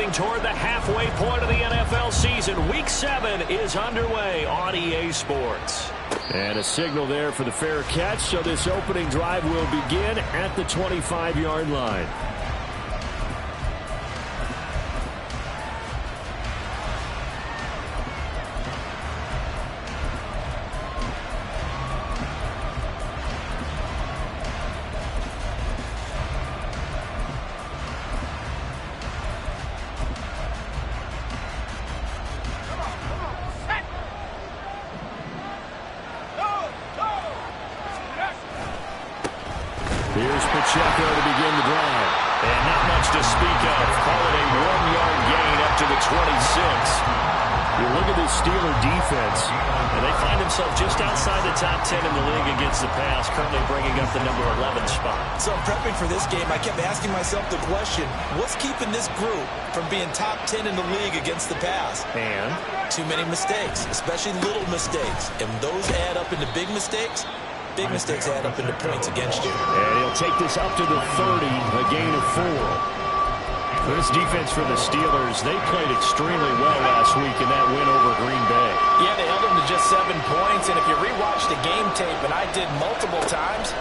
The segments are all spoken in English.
getting toward the halfway point of the NFL season. Week 7 is underway on EA Sports. And a signal there for the fair catch, so this opening drive will begin at the 25-yard line. Here's Pacheco to begin the drive. And not much to speak of. Call it a 1-yard gain up to the 26. You look at this Steeler defense, and they find themselves just outside the top 10 in the league against the pass, currently bringing up the number 11 spot. So prepping for this game, I kept asking myself the question, what's keeping this group from being top 10 in the league against the pass? And? Too many mistakes, especially little mistakes. And those add up into big mistakes. Big mistakes add up into points against you. And he'll take this up to the 30, a gain of 4. This defense for the Steelers, they played extremely well last week in that win over Green Bay. Yeah, they held them to just 7 points, and if you rewatch the game tape, and I did multiple times,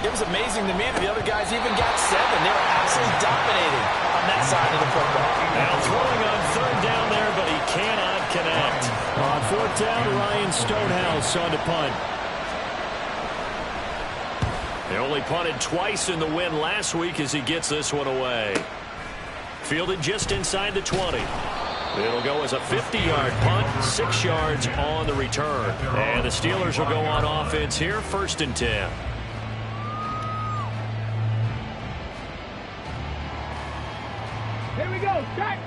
it was amazing to me that the other guys even got 7. They were absolutely dominating on that side of the football. Now throwing on 3rd down there, but he cannot connect. On 4th down, Ryan Stonehouse on to punt. They only punted twice in the win last week as he gets this one away. Fielded just inside the 20. It'll go as a 50-yard punt, 6 yards on the return. And the Steelers will go on offense here, 1st and 10. Here we go, check.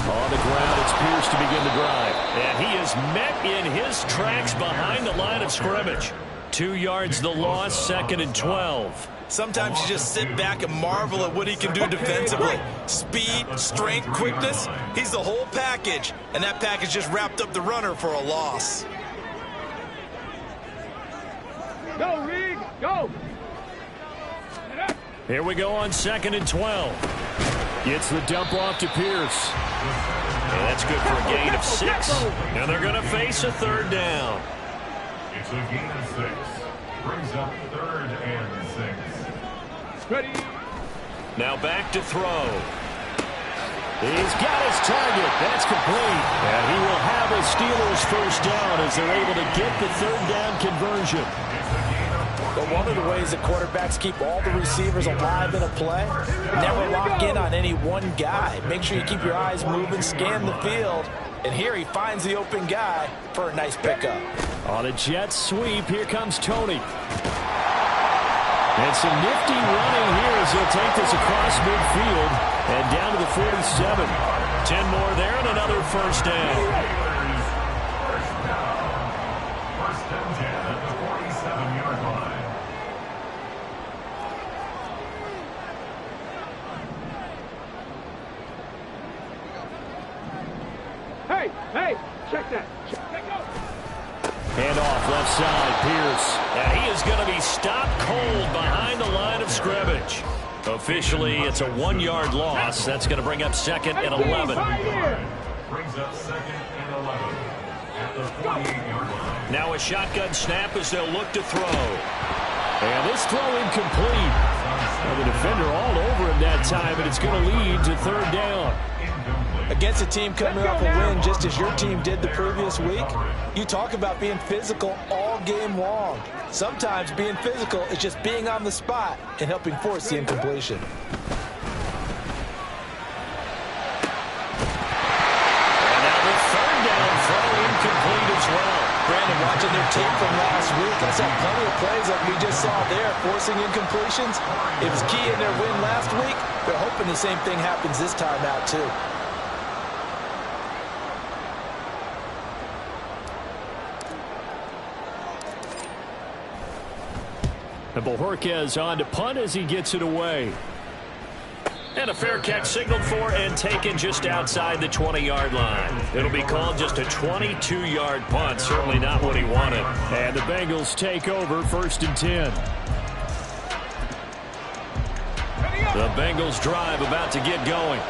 On the ground, it's Pierce to begin the drive. And he is met in his tracks behind the line of scrimmage. 2 yards the loss, 2nd and 12. Sometimes you just sit back and marvel at what he can do defensively. Speed, strength, quickness, he's the whole package. And that package just wrapped up the runner for a loss. Go, Reed, go. Here we go on 2nd and 12. Gets the dump off to Pierce. And that's good for a gain of 6. And they're going to face a 3rd down. It's a gain of 6. Brings up 3rd and 6. Ready. Now back to throw. He's got his target. That's complete. And he will have a Steelers 1st down as they're able to get the 3rd down conversion. But one of the ways that quarterbacks keep all the receivers alive in a play, never lock in on any one guy. Make sure you keep your eyes moving, scan the field. And here he finds the open guy for a nice pickup. On a jet sweep, here comes Tony. And some nifty running here as he'll take this across midfield and down to the 47. 10 more there and another 1st down. First and 10 at the 47-yard line. Hey, check that. Hand off left side, Pierce. And he is going to be stopped cold behind the line of scrimmage. Officially, it's a 1-yard loss. That's going to bring up 2nd and 11. Brings up 2nd and 11 at the 48-yard line. Now a shotgun snap as they'll look to throw. And this throw incomplete. Well, the defender all over him that time, and it's going to lead to 3rd down. Against a team coming off a win just as your team did the previous week, you talk about being physical all game long. Sometimes being physical is just being on the spot and helping force the incompletion. And now the 3rd down throw incomplete as well. Brandon, watching their tape from last week, I saw plenty of plays like we just saw there, forcing incompletions. It was key in their win last week. They're hoping the same thing happens this time out, too. And Bojorquez on to punt as he gets it away. And a fair catch signaled for and taken just outside the 20-yard line. It'll be called just a 22-yard punt. Certainly not what he wanted. And the Bengals take over 1st and 10. The Bengals drive about to get going.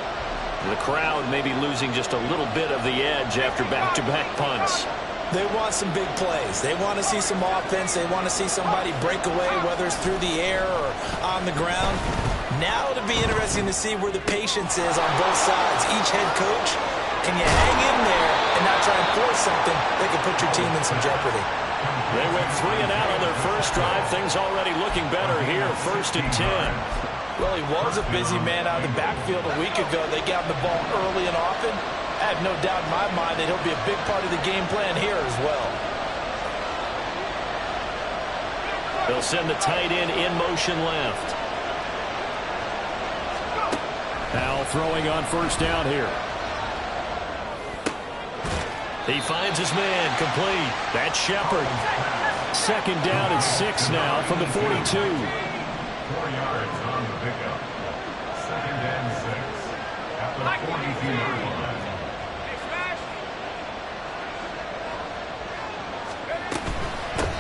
The crowd may be losing just a little bit of the edge after back-to-back punts. They want some big plays. They want to see some offense. They want to see somebody break away, whether it's through the air or on the ground. Now it'll be interesting to see where the patience is on both sides. Each head coach, can you hang in there and not try and force something that could put your team in some jeopardy? They went 3 and out on their first drive. Things already looking better here. 1st and 10. Well, he was a busy man out of the backfield a week ago. They got the ball early and often. I have no doubt in my mind that he'll be a big part of the game plan here as well. They'll send the tight end in motion left. Now throwing on 1st down here. He finds his man, complete. That's Shepard. 2nd down and 6 now from the 42. 4 yards on the pickup. 2nd and 6 at the 42-yard line.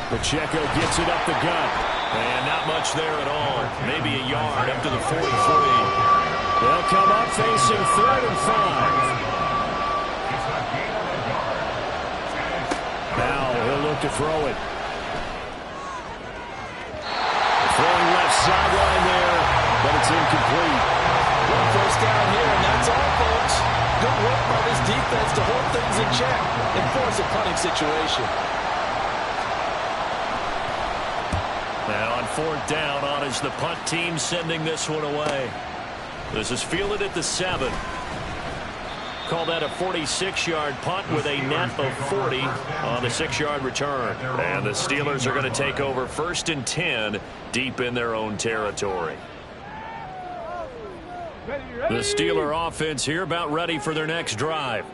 Pacheco gets it up the gut. And not much there at all. Maybe a yard up to the 43. They'll come up facing 3rd and 5. Now he'll look to throw it. Throwing left sideline there, but it's incomplete. One 1st down here, and that's all, folks. Good work by this defense to hold things in check and force a punting situation. Now on 4th down, on is the punt team sending this one away. This is fielded at the 7. Call that a 46-yard punt with a net of 40 on the 6-yard return. And the Steelers are going to take over 1st and 10 deep in their own territory. The Steeler offense here about ready for their next drive.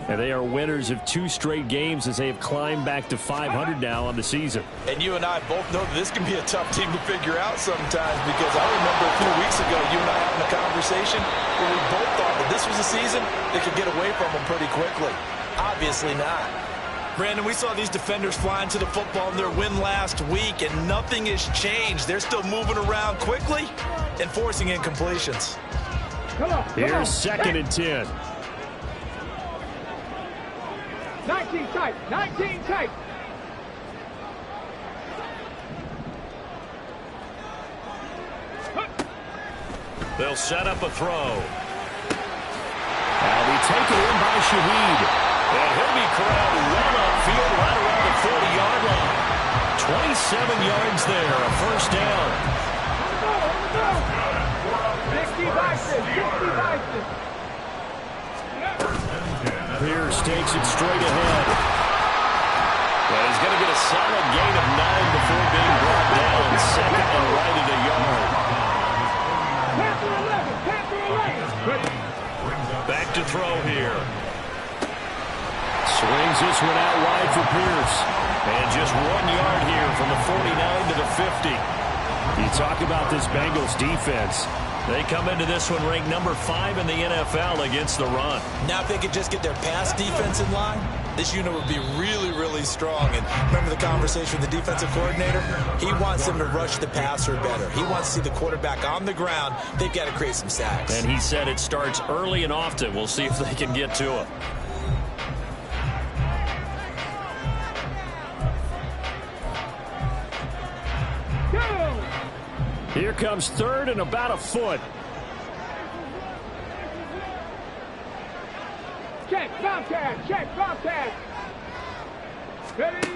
And they are winners of 2 straight games as they have climbed back to 500 now on the season. And you and I both know that this can be a tough team to figure out sometimes, because I remember a few weeks ago you and I having a conversation where we both thought that this was a season that could get away from them pretty quickly. Obviously not. Brandon, we saw these defenders flying to the football in their win last week, and nothing has changed. They're still moving around quickly and forcing incompletions. Here's 2nd and 10. 19 tight, 19 tight. They'll set up a throw. Now be taken in by Shaheed. And he'll be corralled well upfield right around the 40-yard line. 27 yards there, a 1st down. 60 Bison, 60 Bison. Pierce takes it straight ahead. But he's going to get a solid gain of 9 before being brought down. 2nd and right at a yard. Back to throw here. Swings this one out wide for Pierce. And just 1 yard here from the 49 to the 50. You talk about this Bengals defense. They come into this one ranked number 5 in the NFL against the run. Now if they could just get their pass defense in line, this unit would be really, really strong. And remember the conversation with the defensive coordinator? He wants them to rush the passer better. He wants to see the quarterback on the ground. They've got to create some sacks. And he said it starts early and often. We'll see if they can get to him. Here comes 3rd and about a foot. Check, Bobcat, check, Bobcat. Ready?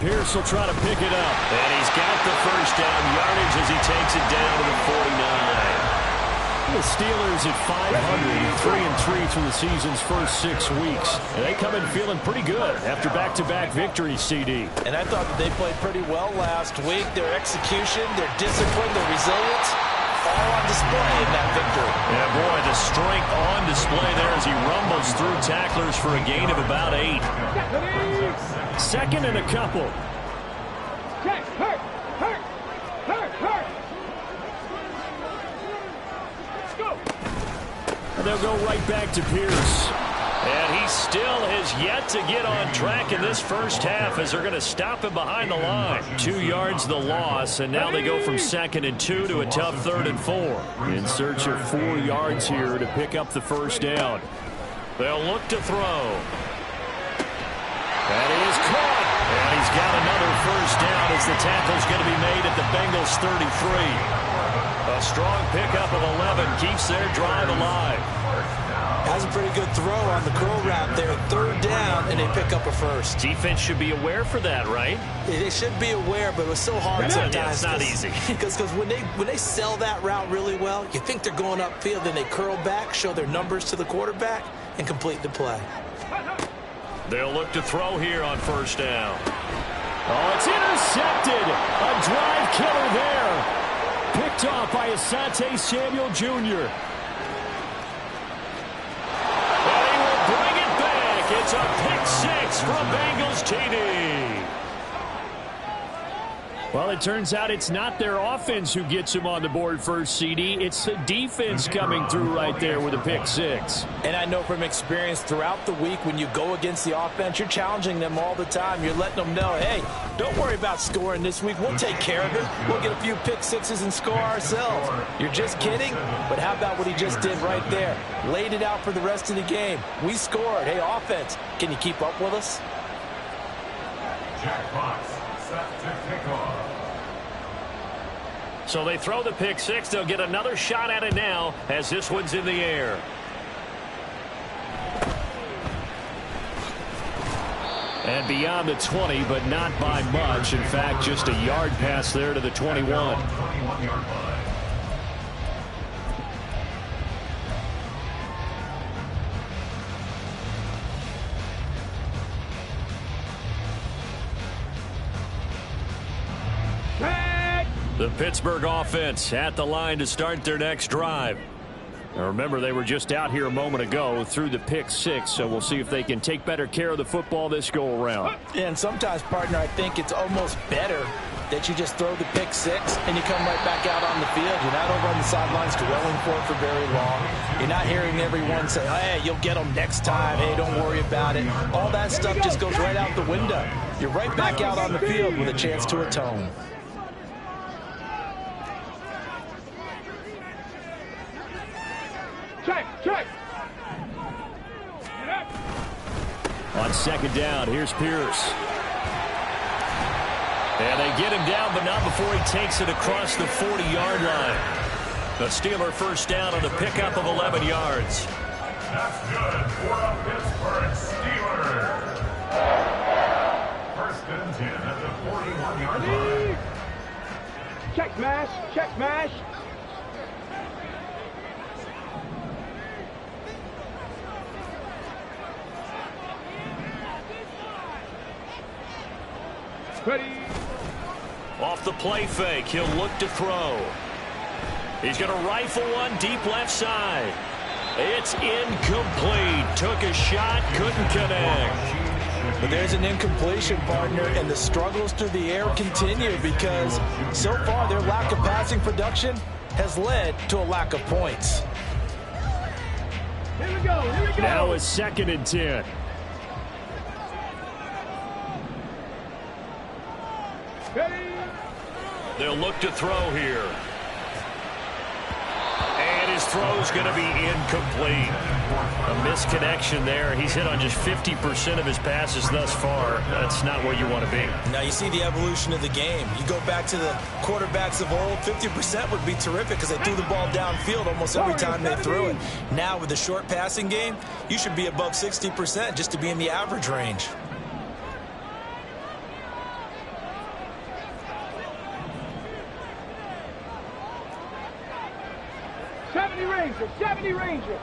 Pierce will try to pick it up. And he's got the 1st down yardage as he takes it down to the 49. The Steelers at 500, 3-3 through the season's first 6 weeks. And they come in feeling pretty good after back-to-back victories, CD. And I thought that they played pretty well last week. Their execution, their discipline, their resilience, all on display in that victory. Yeah, boy, the strength on display there as he rumbles through tacklers for a gain of about 8. 2nd and a couple. Check, hurt, hurt, hurt, hurt. And they'll go right back to Pierce. And he still has yet to get on track in this first half as they're going to stop him behind the line. 2 yards the loss, and now they go from 2nd and 2 to a tough 3rd and 4. In search of 4 yards here to pick up the first down. They'll look to throw. That is caught. And he's got another first down as the tackle's going to be made at the Bengals 33. A strong pickup of 11 keeps their drive alive. That's a pretty good throw on the curl route there. 3rd down, and they pick up a first. Defense should be aware for that, right? They should be aware, but it was so hard sometimes. Yeah, it's not easy. Because when they sell that route really well, you think they're going upfield, then they curl back, show their numbers to the quarterback, and complete the play. They'll look to throw here on first down. Oh, it's intercepted. A drive killer there. Picked off by Asante Samuel Jr. It's a pick 6 from Bengals TD. Well, it turns out it's not their offense who gets him on the board first, CD. It's the defense coming through right there with a pick 6. And I know from experience throughout the week when you go against the offense, you're challenging them all the time. You're letting them know, hey, don't worry about scoring this week. We'll take care of it. We'll get a few pick 6s and score ourselves. You're just kidding? But how about what he just did right there? Laid it out for the rest of the game. We scored. Hey, offense, can you keep up with us? Jackpot set to kick off. So they throw the pick 6. They'll get another shot at it now as this one's in the air. And beyond the 20, but not by much. In fact, just a yard pass there to the 21. 21-yard line. The Pittsburgh offense at the line to start their next drive. Now remember, they were just out here a moment ago through the pick 6, so we'll see if they can take better care of the football this go-around. And sometimes, partner, I think it's almost better that you just throw the pick 6 and you come right back out on the field. You're not over on the sidelines dwelling for it for very long. You're not hearing everyone say, hey, you'll get them next time. Hey, don't worry about it. All that stuff just goes right out the window. You're right back out on the field with a chance to atone. Check. On second down, here's Pierce. And they get him down, but not before he takes it across the 40-yard line. The Steeler first down on the pickup of 11 yards. That's good for a Pittsburgh Steelers. First and 10 at the 41-yard line. Check mash. Ready. Off the play fake, he'll look to throw. He's going to rifle one deep left side. It's incomplete. Took a shot, couldn't connect. But there's an incompletion, partner, and the struggles through the air continue because so far their lack of passing production has led to a lack of points. Here we go. Now it's 2nd and 10. Ready. They'll look to throw here. And his throw's going to be incomplete. A misconnection there. He's hit on just 50% of his passes thus far. That's not where you want to be. Now you see the evolution of the game. You go back to the quarterbacks of old, 50% would be terrific because they threw the ball downfield almost every time they threw it. Now with the short passing game, you should be above 60% just to be in the average range. Seventy Ranger.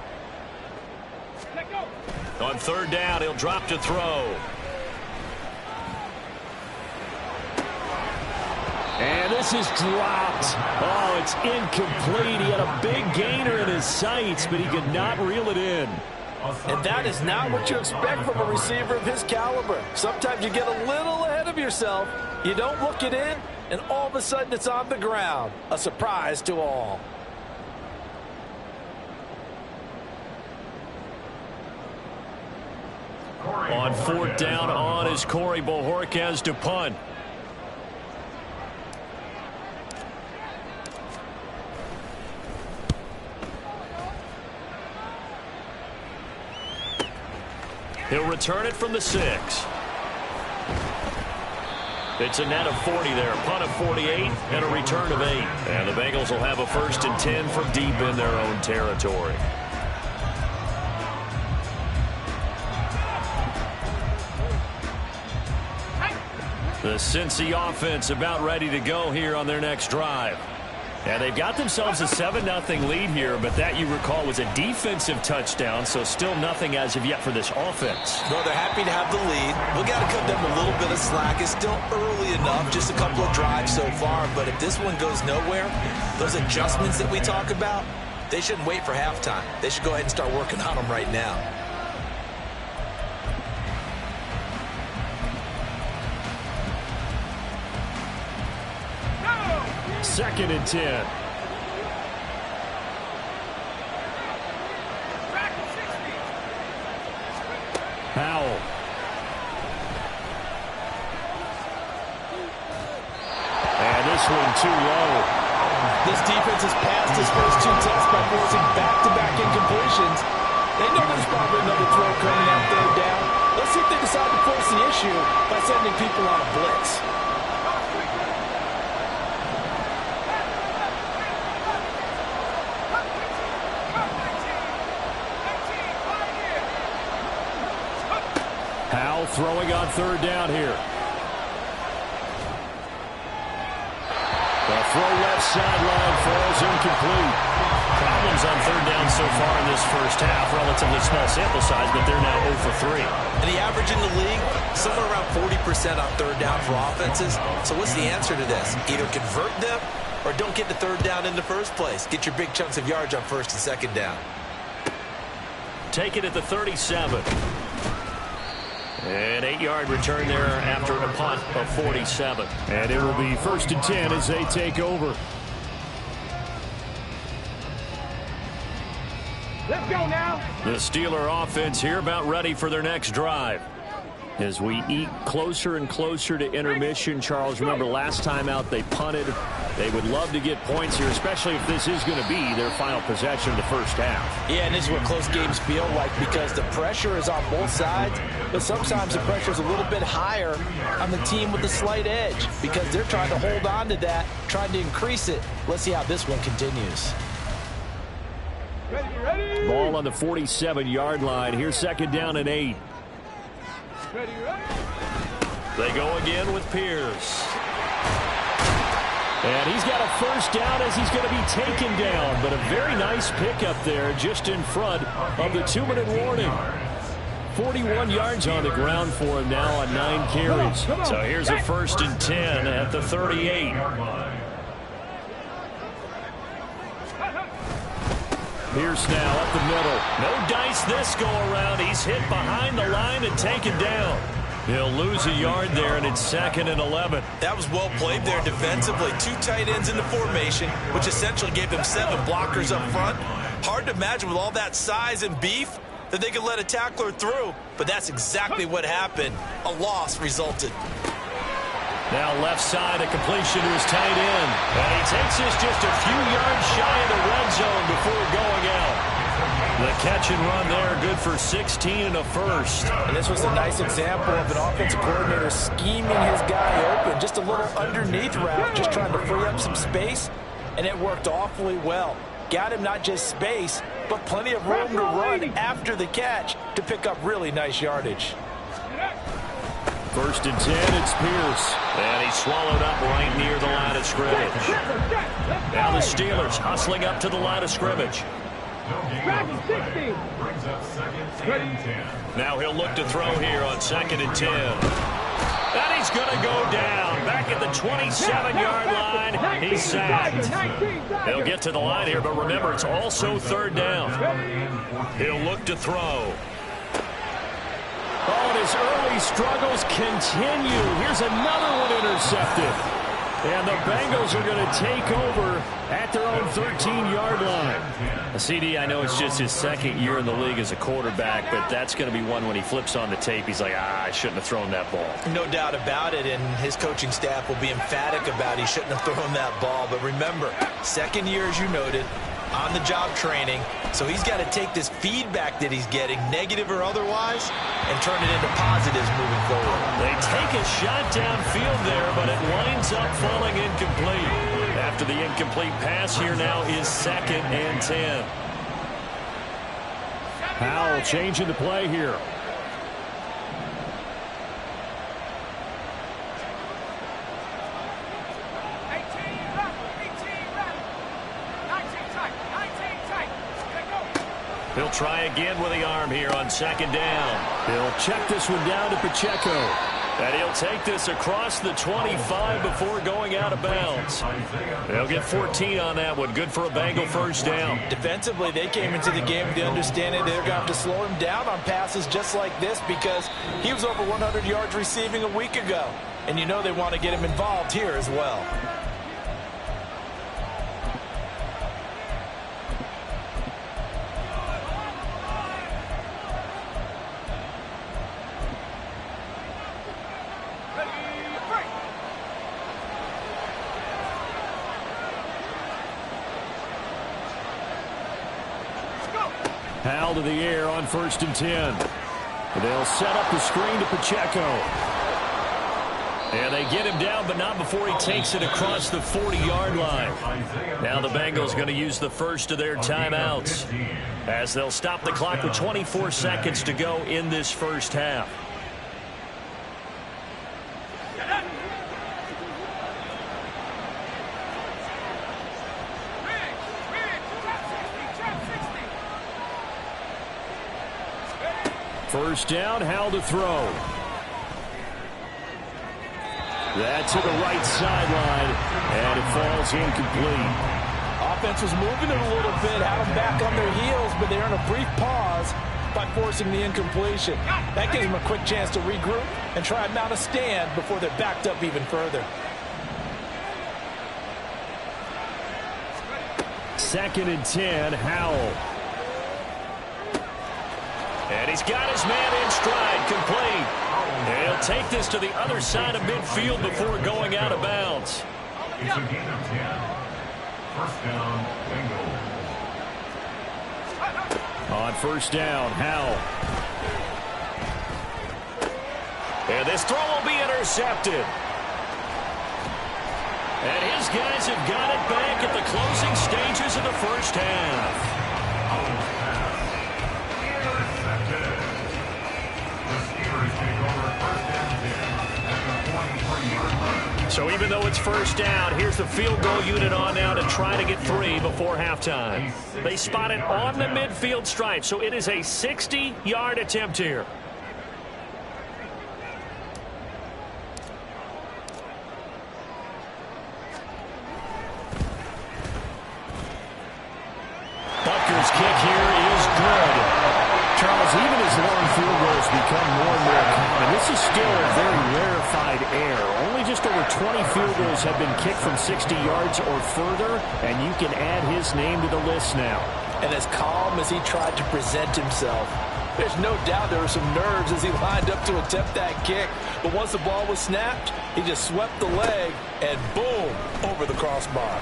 Let go. On third down, he'll drop to throw. And this is dropped. Oh, it's incomplete. He had a big gainer in his sights, but he could not reel it in. And that is not what you expect from a receiver of his caliber. Sometimes you get a little ahead of yourself. You don't look it in, and all of a sudden it's on the ground. A surprise to all. On fourth down on is Corey Bojorquez to punt. He'll return it from the 6. It's a net of 40 there. Punt of 48 and a return of 8. And the Bengals will have a 1st and 10 from deep in their own territory. The Cincy offense about ready to go here on their next drive. And they've got themselves a 7-0 lead here, but that, you recall, was a defensive touchdown, so still nothing as of yet for this offense. No, they're happy to have the lead. We got to cut them a little bit of slack. It's still early enough, just a couple of drives so far, but if this one goes nowhere, those adjustments that we talk about, they shouldn't wait for halftime. They should go ahead and start working on them right now. Second and 10. Howell. And this one too low. This defense has passed his first 2 tests by forcing back-to-back incompletions. They know there's probably another throw coming out third down. Let's see if they decide to force the issue by sending people on a blitz. Howell throwing on third down here. The throw left sideline falls incomplete. Problems on third down so far in this first half. Relatively small sample size, but they're now 0 for 3. And the average in the league, somewhere around 40% on third down for offenses. So what's the answer to this? Either convert them or don't get the third down in the first place. Get your big chunks of yards on first and second down. Take it at the 37. An 8-yard return there after a punt of 47. And it will be 1st and 10 as they take over. Let's go now. The Steeler offense here about ready for their next drive. As we eat closer and closer to intermission, Charles, remember last time out they punted. They would love to get points here, especially if this is going to be their final possession of the first half. Yeah, and this is what close games feel like because the pressure is on both sides, but sometimes the pressure is a little bit higher on the team with the slight edge because they're trying to hold on to that, trying to increase it. Let's see how this one continues. Ready. Ball on the 47-yard line. Here's 2nd down and 8. Ready. They go again with Pierce. And he's got a first down as he's going to be taken down. But a very nice pickup there just in front of the 2-minute warning. 41 yards on the ground for him now on 9 carries. So here's a 1st and 10 at the 38. Pierce now up the middle. No dice this go around. He's hit behind the line and taken down. He'll lose a yard there, and it's 2nd and 11. That was well played there defensively. 2 tight ends in the formation, which essentially gave them 7 blockers up front. Hard to imagine with all that size and beef that they could let a tackler through, but that's exactly what happened. A loss resulted. Now left side, a completion to his tight end. And he takes this just a few yards shy of the red zone before going out. The catch and run there, good for 16 and a first. And this was a nice example of an offensive coordinator scheming his guy open. Just a little underneath route, just trying to free up some space, and it worked awfully well. Got him not just space, but plenty of room to run after the catch to pick up really nice yardage. 1st and 10, it's Pierce. And he's swallowed up right near the line of scrimmage. Now the Steelers hustling up to the line of scrimmage. Brings up 2nd and 10. Now he'll look to throw here on 2nd and 10. And he's going to go down. Back at the 27-yard line. He's sacked. He'll get to the line here, but remember, it's also 3rd down. He'll look to throw. Oh, and his early struggles continue. Here's another one intercepted. And the Bengals are going to take over at their own 13-yard line. CD, I know it's just his second year in the league as a quarterback, but that's going to be one when he flips on the tape, he's like, I shouldn't have thrown that ball. No doubt about it, and his coaching staff will be emphatic about he shouldn't have thrown that ball. But remember, second year, as you noted, on-the-job training, so he's got to take this feedback that he's getting, negative or otherwise, and turn it into positives moving forward. They take a shot downfield there, but it winds up falling incomplete. After the incomplete pass, here now is 2nd and 10. Howell changing the play here. He'll try again with the arm here on 2nd down. He'll check this one down to Pacheco. And he'll take this across the 25 before going out of bounds. They'll get 14 on that one. Good for a Bengal first down. Defensively, they came into the game with the understanding they're going to have to slow him down on passes just like this because he was over 100 yards receiving a week ago. And you know they want to get him involved here as well. Howell to the air on 1st and 10. They'll set up the screen to Pacheco. And they get him down, but not before he takes it across the 40-yard line. Now the Bengals going to use the first of their timeouts as they'll stop the clock with 24 seconds to go in this first half. First down, Howell to throw. That to the right sideline, and it falls incomplete. Offense was moving it a little bit, had them back on their heels, but they're in a brief pause by forcing the incompletion. That gives them a quick chance to regroup and try and mount a stand before they're backed up even further. 2nd and 10, Howell. And he's got his man in stride, complete. And he'll take this to the other side of midfield before going out of bounds. It's a gain of 10. First down, Bengals. On 1st down, Howell. And this throw will be intercepted. And his guys have got it back at the closing stages of the first half. So even though it's first down, here's the field goal unit on now to try to get 3 before halftime. They spot it on the midfield stripe, so it is a 60-yard attempt here. Butker's kick here is good. Charles, even as long field goals become more and more common, this is still a very rarefied air. Only just over 20 field goals have been kicked from 60 yards or further, and you can add his name to the list now. And as calm as he tried to present himself, there's no doubt there were some nerves as he lined up to attempt that kick. But once the ball was snapped, he just swept the leg and boom, over the crossbar.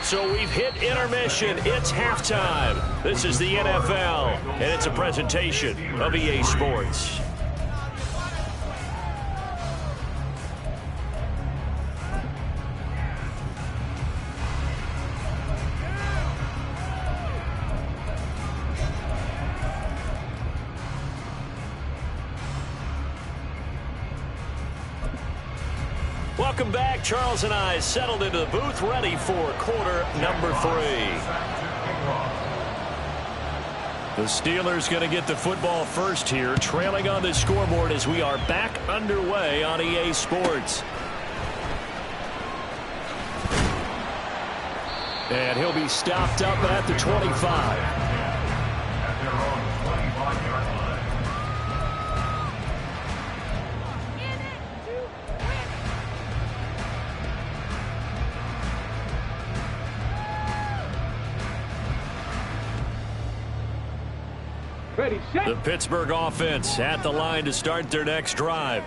So we've hit intermission. It's halftime. This is the NFL, and it's a presentation of EA Sports. Welcome back. Charles and I settled into the booth, ready for quarter number 3. The Steelers going to get the football first here, trailing on the scoreboard as we are back underway on EA Sports. And he'll be stopped up at the 25. Ready, set. The Pittsburgh offense at the line to start their next drive.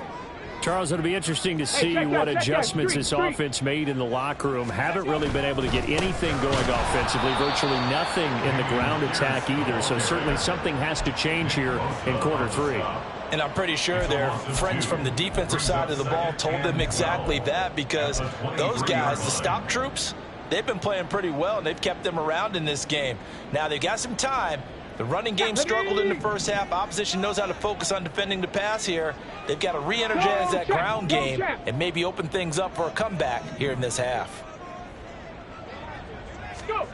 Charles, it'll be interesting to see what adjustments this offense made in the locker room. Haven't really been able to get anything going offensively, virtually nothing in the ground attack either. So certainly something has to change here in quarter three. And I'm pretty sure their friends from the defensive side of the ball told them exactly that, because those guys, the stop troops, they've been playing pretty well, and they've kept them around in this game. Now they've got some time. The running game struggled in the first half. Opposition knows how to focus on defending the pass here. They've got to re-energize that ground game and maybe open things up for a comeback here in this half. Go.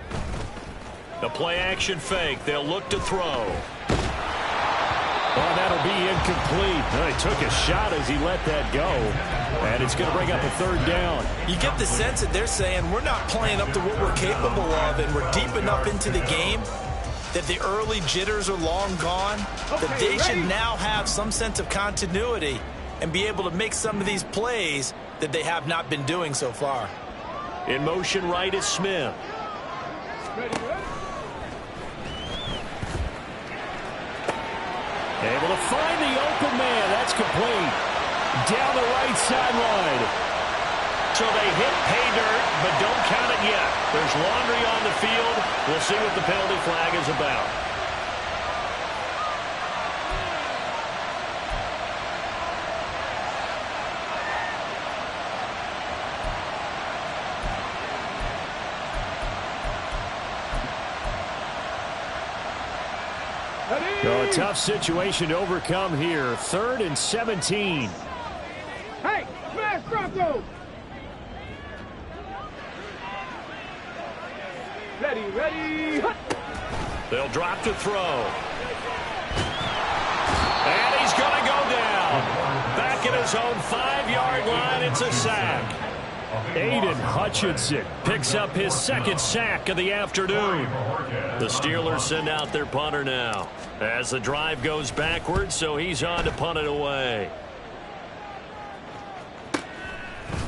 The play-action fake. They'll look to throw. Oh, that'll be incomplete. He took a shot as he let that go. And it's going to bring up a third down. You get the sense that they're saying we're not playing up to what we're capable of, and we're deep enough into the game that the early jitters are long gone, that they should now have some sense of continuity and be able to make some of these plays that they have not been doing so far. In motion right is Smith. Able to find the open man. That's complete. Down the right sideline. So they hit pay dirt, but don't count it yet. There's laundry on the field. We'll see what the penalty flag is about. So a tough situation to overcome here. 3rd and 17. Hey, smash Broncos. Ready, ready. They'll drop to throw. And he's going to go down. Back at his own 5-yard line, it's a sack. Aiden Hutchinson picks up his 2nd sack of the afternoon. The Steelers send out their punter now as the drive goes backwards, so he's on to punt it away.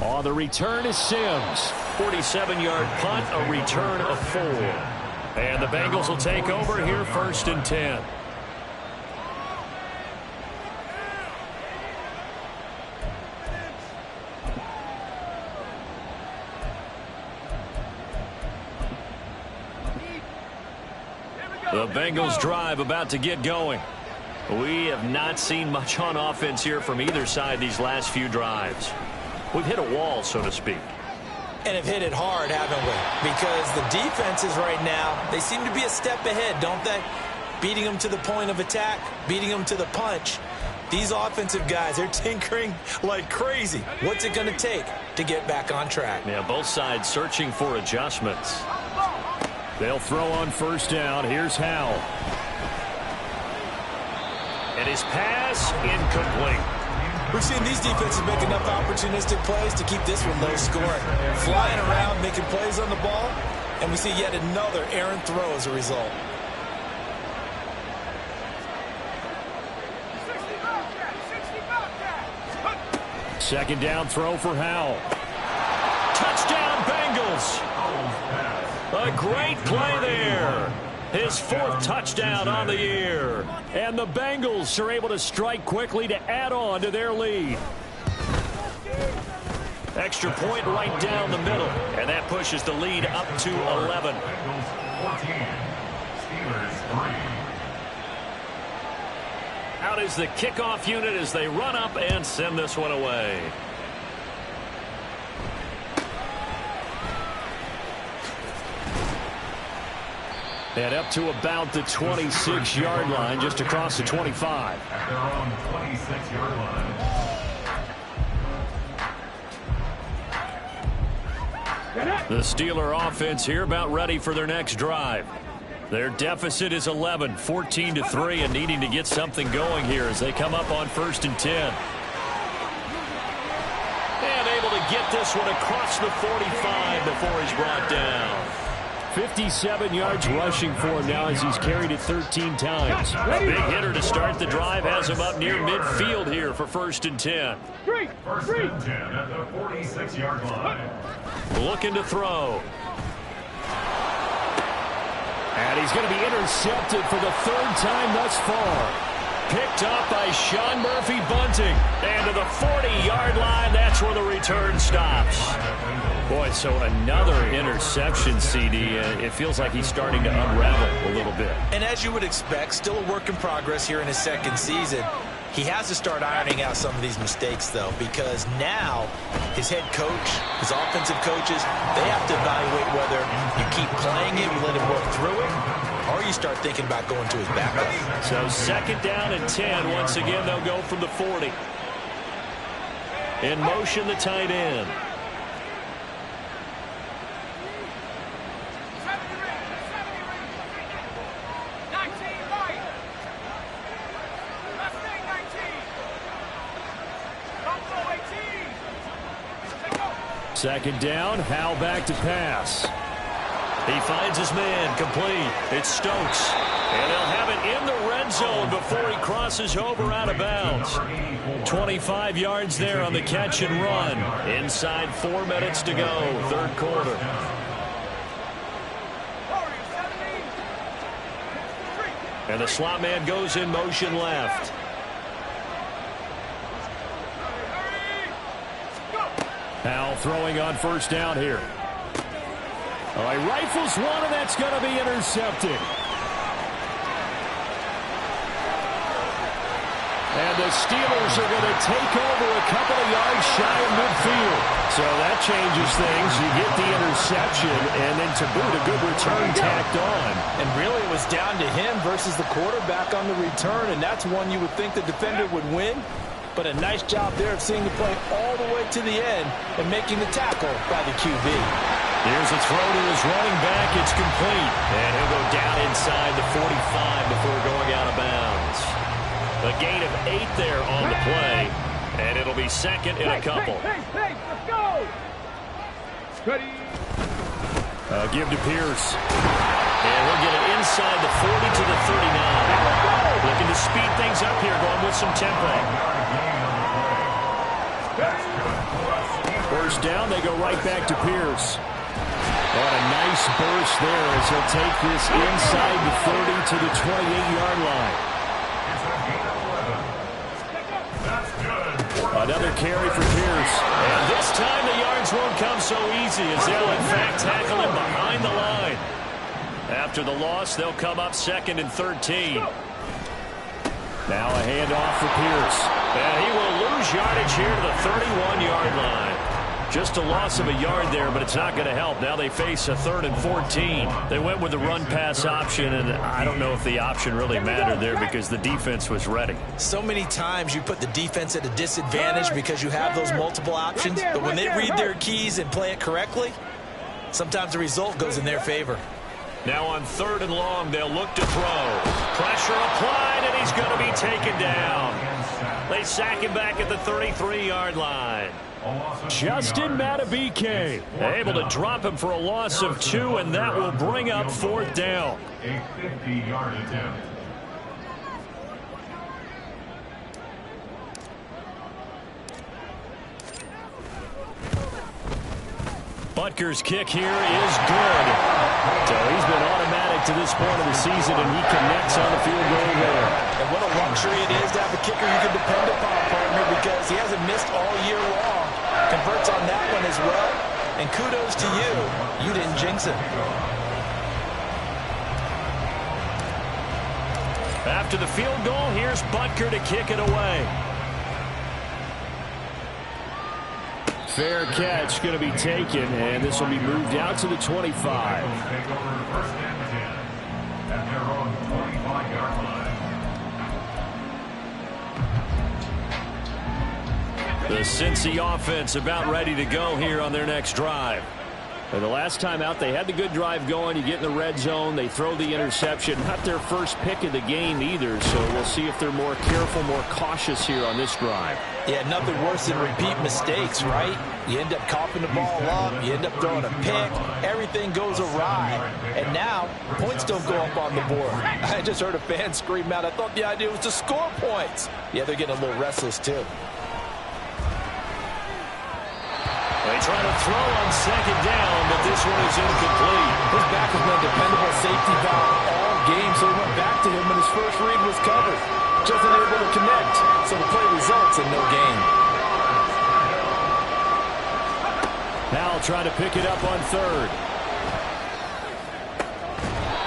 On the return is Sims. 47-yard punt, a return of 4. And the Bengals will take over here 1st and 10. The Bengals drive about to get going. We have not seen much on offense here from either side these last few drives. We've hit a wall, so to speak. And have hit it hard, haven't we? Because the defenses right now, they seem to be a step ahead, don't they? Beating them to the point of attack, beating them to the punch. These offensive guys, they're tinkering like crazy. What's it going to take to get back on track? Yeah, both sides searching for adjustments. They'll throw on 1st down. Here's Howell. And his pass incomplete. We've seen these defenses make enough opportunistic plays to keep this one low scoring. Flying around, making plays on the ball, and we see yet another errant throw as a result. Second down throw for Howell. Touchdown, Bengals. A great play there. His 4th touchdown on the year. And the Bengals are able to strike quickly to add on to their lead. Extra point right down the middle. And that pushes the lead up to 11. Bengals 14, Steelers 3. Out is the kickoff unit as they run up and send this one away. And up to about the 26-yard line, just across the 25. At their own 26-yard line. The Steeler offense here about ready for their next drive. Their deficit is 11, 14-3, and needing to get something going here as they come up on 1st and 10. And able to get this one across the 45 before he's brought down. 57 yards rushing for him now as he's carried it 13 times. A big hitter to start the drive has him up near midfield here for 1st and 10. First and 10 at the 46-yard line. Looking to throw. And he's going to be intercepted for the third time thus far. Picked up by Sean Murphy Bunting. And to the 40-yard line, that's where the return stops. Boy, so another interception, CD. It feels like he's starting to unravel a little bit. And as you would expect, still a work in progress here in his second season. He has to start ironing out some of these mistakes, though, because now his head coach, his offensive coaches, they have to evaluate whether you keep playing him, let him work through it, or you start thinking about going to his backup. So second down and 10. Once again, they'll go from the 40. In motion, the tight end. Second down, Howell back to pass. He finds his man, complete. It's Stokes. And they'll have it in the red zone before he crosses over out of bounds. 25 yards there on the catch and run. Inside 4 minutes to go, third quarter. And the slot man goes in motion left. Howell throwing on first down here. All right, rifles one, and that's going to be intercepted. And the Steelers are going to take over a couple of yards shy of midfield. So that changes things. You get the interception, and then to boot, a good return tacked on. And really it was down to him versus the quarterback on the return, and that's one you would think the defender would win. But a nice job there of seeing the play all the way to the end and making the tackle by the QB. Here's a throw to his running back. It's complete. And he'll go down inside the 45 before going out of bounds. A gain of 8 there on the play. And it'll be second in a couple. Hey, let's go! Ready? Give to Pierce. And he'll get it inside the 40 to the 39. Looking to speed things up here, going with some tempo. First down, they go right back to Pierce. What a nice burst there as he'll take this inside the 30 to the 28-yard line. Another carry for Pierce. And this time the yards won't come so easy as they'll in fact tackle him behind the line. After the loss, they'll come up second and 13. Now a handoff for Pierce. And he will lose yardage here to the 31-yard line. Just a loss of a yard there, but it's not going to help. Now they face a 3rd and 14. They went with the run-pass option, and I don't know if the option really mattered there because the defense was ready. So many times you put the defense at a disadvantage because you have those multiple options, but when they read their keys and play it correctly, sometimes the result goes in their favor. Now on 3rd and long, they'll look to throw. Pressure applied, and he's going to be taken down. They sack him back at the 33-yard line. Justin Matabike able to drop him for a loss of 2, and that will bring up 4th down. A 50-yard attempt. Butker's kick here is good. So he's been automatic to this point of the season, and he connects on the field goal there. And what a luxury it is to have a kicker you can depend upon, partner, because he hasn't missed all year long. Converts on that one as well. And kudos to you. You didn't jinx it. After the field goal, here's Butker to kick it away. Fair catch going to be taken, and this will be moved out to the 25. Take over first and 10 at their own 25-yard line. The Cincy offense about ready to go here on their next drive. And the last time out, they had the good drive going. You get in the red zone, they throw the interception. Not their first pick of the game either, so we'll see if they're more careful, more cautious here on this drive. Yeah, nothing worse than repeat mistakes, right? You end up coughing the ball up, you end up throwing a pick, everything goes awry. And now, points don't go up on the board. I just heard a fan scream out, I thought the idea was to score points. Yeah, they're getting a little restless too. They try to throw on second down, but this one is incomplete. His back has been a dependable safety valve all game, so he went back to him when his first read was covered. Just unable to connect, so the play results in no gain. Now trying to pick it up on third.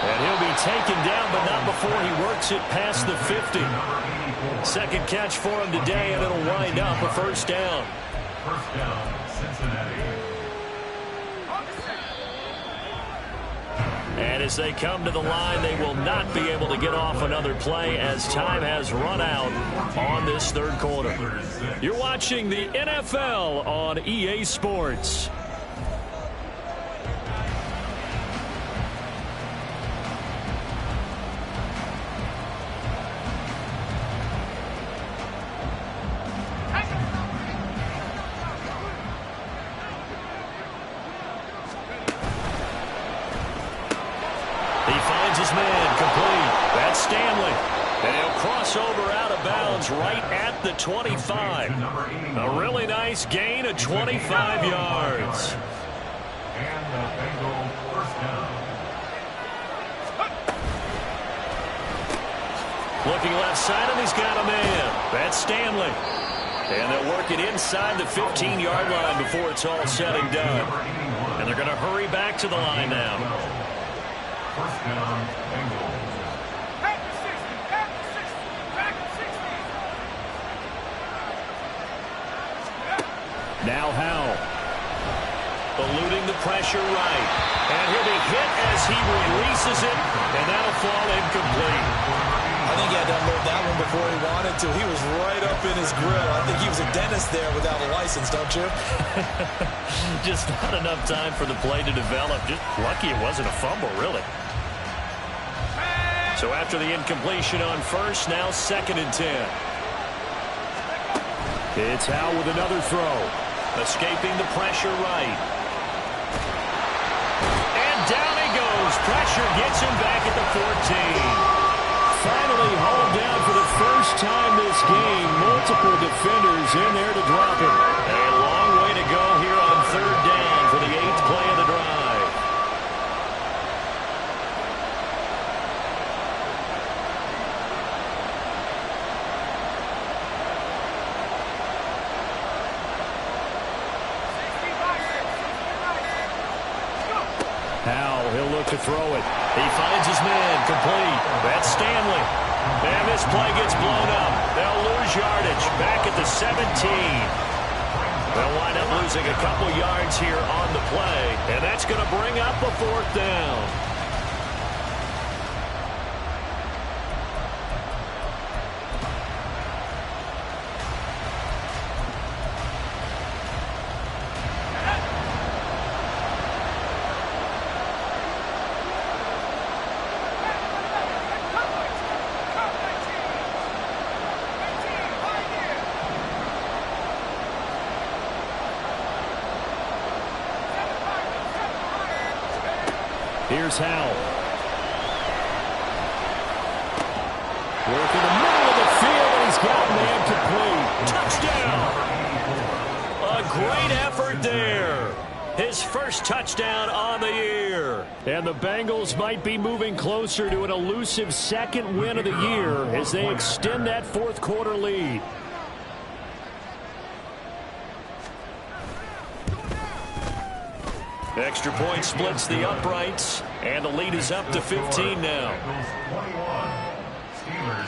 And he'll be taken down, but not before he works it past the 50. Second catch for him today, and it'll wind up a first down. First down, Cincinnati. And as they come to the line, they will not be able to get off another play as time has run out on this third quarter. You're watching the NFL on EA Sports. Right at the 25. A really nice gain of 25 yards. And the Bengals first down. Looking left side, and he's got a man. That's Stanley. And they'll work it inside the 15-yard line before it's all said and done. And they're going to hurry back to the line now. First down, Bengals. Now Howell. Eluding the pressure right. And he'll be hit as he releases it, and that'll fall incomplete. I think he had to unload that one before he wanted to. He was right up in his grill. I think he was a dentist there without a license, don't you? Just not enough time for the play to develop. Just lucky it wasn't a fumble, really. So after the incompletion on first, now 2nd and 10. It's Howell with another throw. Escaping the pressure right. And down he goes. Pressure gets him back at the 14. Finally hauled down for the first time this game. Multiple defenders in there to drop him. A long way to go here on third down for the 8th play of the drive. Howell, he'll look to throw it. He finds his man, complete. That's Stanley. And this play gets blown up. They'll lose yardage back at the 17. They'll wind up losing a couple yards here on the play, and that's going to bring up a 4th down. Here's Howell. Work in the middle of the field, and he's got man complete. Touchdown! A great effort there. His first touchdown on the year. And the Bengals might be moving closer to an elusive 2nd win of the year as they extend that 4th quarter lead. Extra point splits the uprights, and the lead is up to 15 now. Bengals 21, Steelers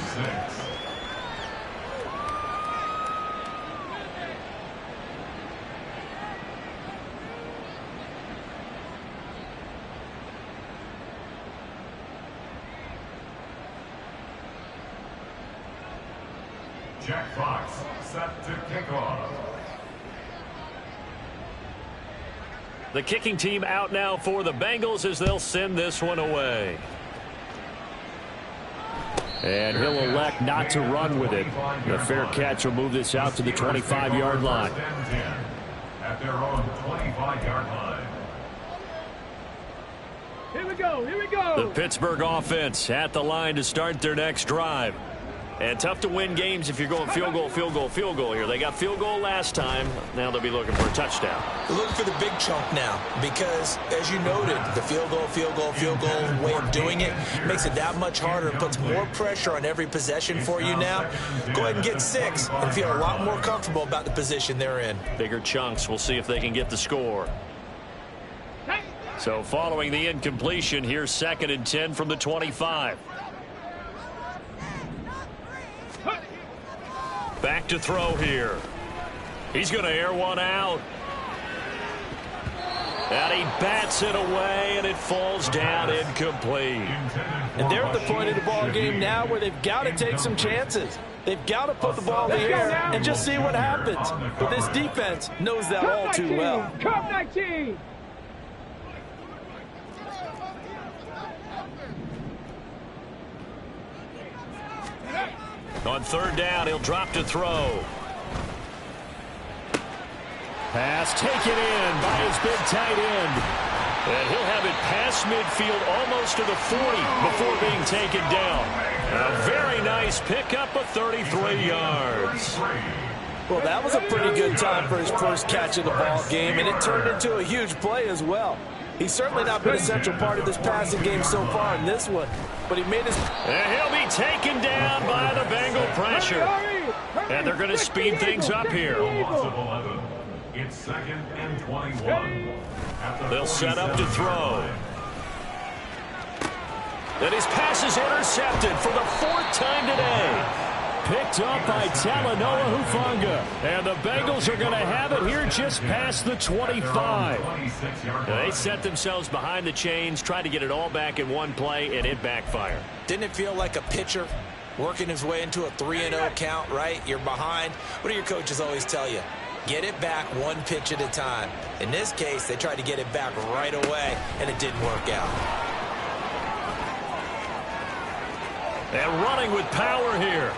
6. Jack Fox set to kick off. The kicking team out now for the Bengals as they'll send this one away. And he'll elect not to run with it. The fair catch will move this out to the 25-yard line. At their own 25-yard line. Here we go, here we go. The Pittsburgh offense at the line to start their next drive. And tough to win games if you're going field goal, field goal, field goal here. They got field goal last time. Now they'll be looking for a touchdown. They're looking for the big chunk now because, as you noted, the field goal way of doing it makes it that much harder and puts more pressure on every possession for you now. Go ahead and get 6 and feel a lot more comfortable about the position they're in. Bigger chunks. We'll see if they can get the score. So following the incompletion, here's 2nd and 10 from the 25. Back to throw here. He's going to air one out. And he bats it away, and it falls down incomplete. And they're at the point of the ball game now where they've got to take some chances. They've got to put the ball in the air and just see what happens. But this defense knows that all too well. Cup 19. On 3rd down, he'll drop to throw. Pass taken in by his big tight end. And he'll have it past midfield almost to the 40 before being taken down. A very nice pickup of 33 yards. Well, that was a pretty good time for his first catch of the ball game, and it turned into a huge play as well. He's certainly not been a central part of this passing game so far in this one, but he made his... And he'll be taken down by the Bengal pressure. And they're going to speed things up here. It's 2nd and 21. They'll set up to throw. And his pass is intercepted for the 4th time today. Picked up by Talanoa Hufanga. And the Bengals are going to have it here just past the 25. They set themselves behind the chains, tried to get it all back in one play, and it backfired. Didn't it feel like a pitcher working his way into a 3-0 count, right? You're behind. What do your coaches always tell you? Get it back one pitch at a time. In this case, they tried to get it back right away, and it didn't work out. And running with power here.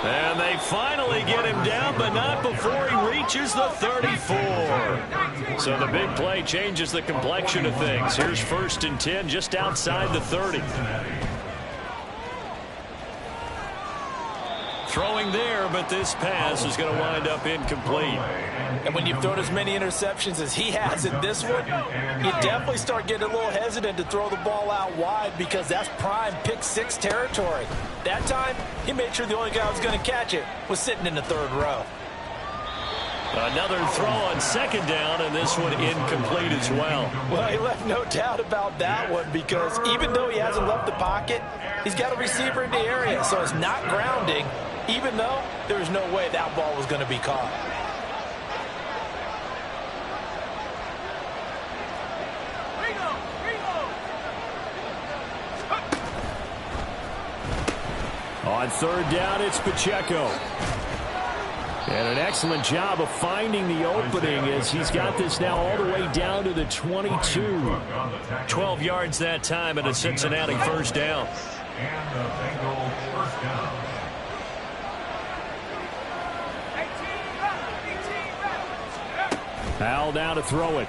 And they finally get him down, but not before he reaches the 34. So the big play changes the complexion of things. Here's 1st and 10 just outside the 30. Throwing there, but this pass is going to wind up incomplete. And when you've thrown as many interceptions as he has in this one, you definitely start getting a little hesitant to throw the ball out wide because that's prime pick-6 territory. That time, he made sure the only guy who was going to catch it was sitting in the 3rd row. Another throw on 2nd down, and this one incomplete as well. Well, he left no doubt about that one because even though he hasn't left the pocket, he's got a receiver in the area, so it's not grounding, even though there's no way that ball was going to be caught. On 3rd down, it's Pacheco. And an excellent job of finding the opening as he's got this now all the way down to the 22. 12 yards that time and a Cincinnati 1st down. And the Bengal 1st down. Powell down to throw it.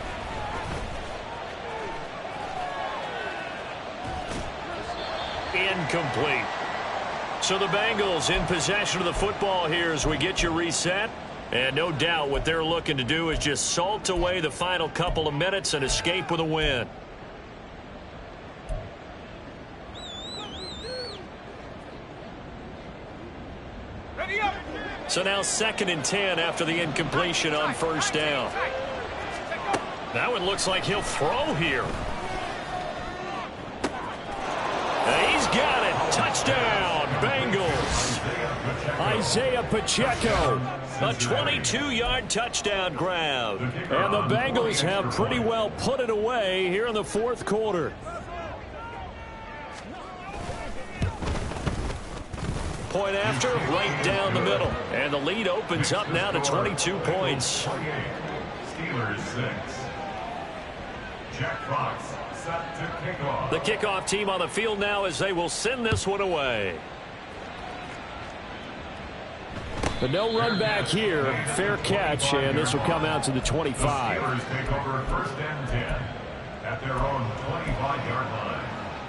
Incomplete. So the Bengals in possession of the football here as we get you reset. And no doubt what they're looking to do is just salt away the final couple of minutes and escape with a win. So now 2nd and 10 after the incompletion on 1st down. That one looks like he'll throw here. And he's got it. Touchdown, Bengals. Isaiah Pacheco. A 22-yard touchdown grab. And the Bengals have pretty well put it away here in the 4th quarter. Point after, right down the middle. And the lead opens up now to 22 points. Steelers 6. Jack Fox set to kick off. The kickoff team on the field now as they will send this one away. But no run back here. Fair catch, and this will come out to the 25. The Steelers take over 1st and 10 at their own 25-yard line.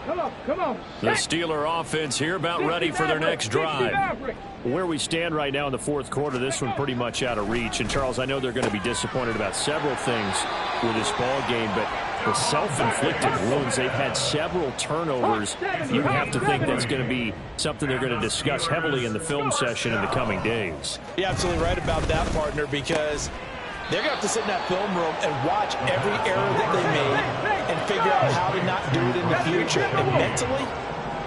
Come on. The Steeler offense here about ready for their next drive. Where we stand right now in the fourth quarter, this one pretty much out of reach. And, Charles, I know they're going to be disappointed about several things with this ball game, but the self-inflicted wounds, they've had several turnovers. You have to think that's going to be something they're going to discuss heavily in the film session in the coming days. You're absolutely right about that, partner, because they're going to have to sit in that film room and watch every error that they made and figure out how to not do it in the future. And mentally,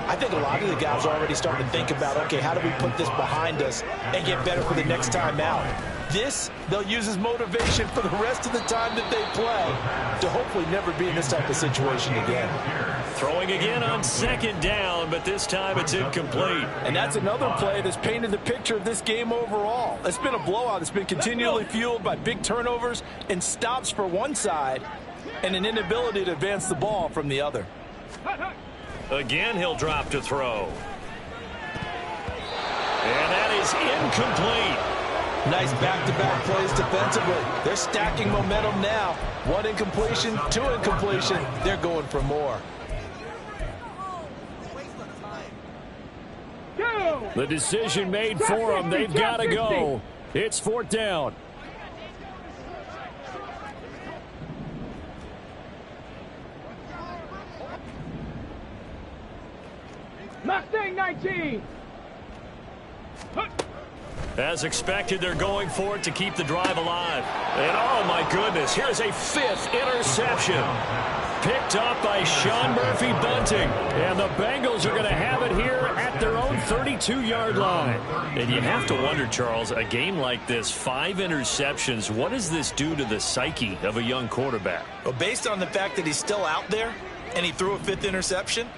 I think a lot of the guys are already starting to think about, okay, how do we put this behind us and get better for the next time out? This, they'll use as motivation for the rest of the time that they play to hopefully never be in this type of situation again. Throwing again on second down, but this time it's incomplete. And that's another play that's painted the picture of this game overall. It's been a blowout. It's been continually fueled by big turnovers and stops for one side and an inability to advance the ball from the other. Again, he'll drop to throw. And that is incomplete. Nice back-to-back plays defensively. They're stacking momentum now. One incompletion, two incompletion. They're going for more. The decision made for them. They've got to go. It's fourth down. Mustang 19. As expected, they're going for it to keep the drive alive. And, oh, my goodness, here's a fifth interception. Picked up by Sean Murphy Bunting. And the Bengals are going to have it here at their own 32-yard line. And you have to wonder, Charles, a game like this, 5 interceptions, what does this do to the psyche of a young quarterback? Well, based on the fact that he's still out there and he threw a fifth interception,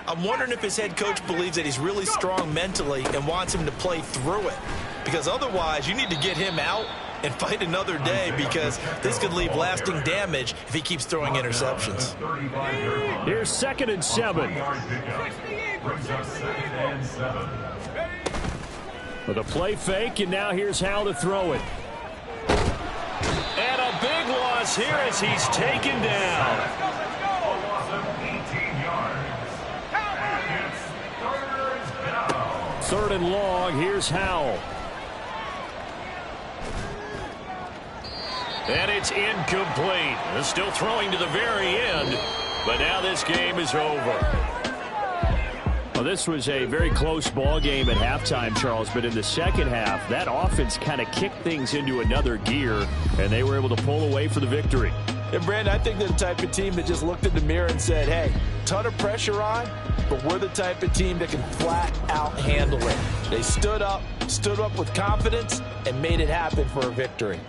I'm wondering if his head coach believes that he's really strong mentally and wants him to play through it. Because otherwise, you need to get him out and fight another day, because this could leave lasting damage if he keeps throwing interceptions. Here's 2nd and 7. With a play fake, and now here's how to throw it. And a big loss here as he's taken down. 3rd and long. Here's Howell. And it's incomplete. They're still throwing to the very end, but now this game is over. Well, this was a very close ball game at halftime, Charles, but in the second half, that offense kind of kicked things into another gear, and they were able to pull away for the victory. And, Brandon, I think they're the type of team that just looked in the mirror and said, hey, ton of pressure on, but we're the type of team that can flat out handle it. They stood up with confidence, and made it happen for a victory.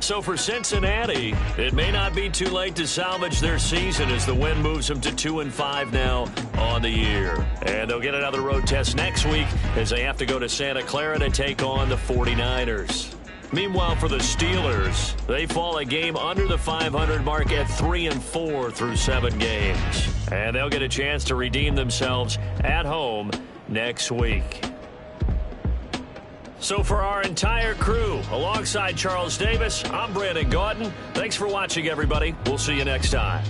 So for Cincinnati, it may not be too late to salvage their season as the win moves them to 2-5 now on the year. And they'll get another road test next week as they have to go to Santa Clara to take on the 49ers. Meanwhile, for the Steelers, they fall a game under the 500 mark at 3-4 through 7 games. And they'll get a chance to redeem themselves at home next week. So for our entire crew, alongside Charles Davis, I'm Brandon Gaudin. Thanks for watching, everybody. We'll see you next time.